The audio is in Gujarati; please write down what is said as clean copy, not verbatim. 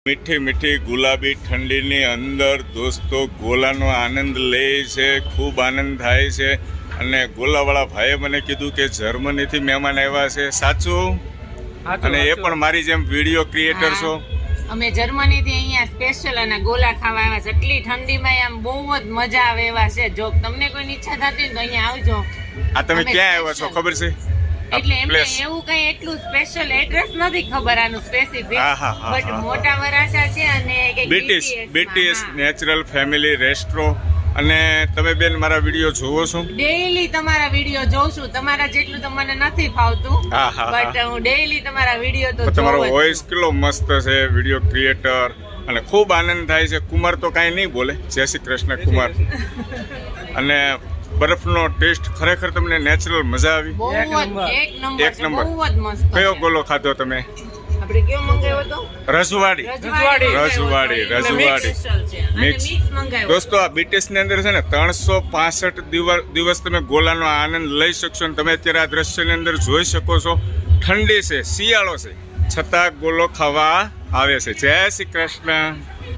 મીઠી મીઠી ગુલાબી ઠંડીની અંદર દોસ્તો ગોલાનો આનંદ લે છે, ખૂબ આનંદ થાય છે. અને ગોલાવાળા ભાઈએ મને કીધું કે જર્મનીથી મહેમાન આવ્યા છે, સાચું? અને એ પણ મારી જેમ વિડીયો ક્રિએટર છો. અમે જર્મનીથી અહીંયા સ્પેશિયલ અને ગોલા ખાવા આવ્યા છે. એટલી ઠંડીમાં આમ બહુ જ મજા આવે એવા છે. જો તમને કોઈ ઈચ્છા થતી તો અહીંયા આવજો. આ તમે ક્યાં આવ્યા છો ખબર છે? એટલે એમને એવું કઈ એટલું સ્પેશિયલ એડ્રેસ નથી ખબર આનું સ્પેસિફિક, બટ મોટા વરાછા છે અને બીટીએસ નેચરલ ફેમિલી રેસ્ટ્રો. અને તમે બેન મારા વિડીયો જોવો છો? ડેઈલી તમારા વિડીયો જોઉં છું. તમારા જેટલું તો મને નથી ફાવતું, બટ હું ડેઈલી તમારા વિડીયો તો તમારો વોઇસ કેટલો મસ્ત છે, વિડીયો ક્રિએટર. અને ખૂબ આનંદ થાય છે. કુમાર તો કાંઈ નહીં બોલે, જય શ્રી કૃષ્ણ કુમાર. અને બરફનો ટેસ્ટ ખરેખર તમને નેચરલ મજા આવી? એક નંબર. કયો ગોલો ખાધો તમે? આપણે કયો મંગાવ્યો તો? રજવાડી મિક્સ. દોસ્તો આ બીટીએસ ની અંદર છે ને 365 દિવસ તમે ગોલાનો આનંદ લઈ શકશો. અને તમે અત્યારે આ દ્રશ્યની અંદર જોઈ શકો છો, ઠંડી છે, શિયાળો છે, છતાં ગોલો ખાવા આવે છે. જય શ્રી કૃષ્ણ.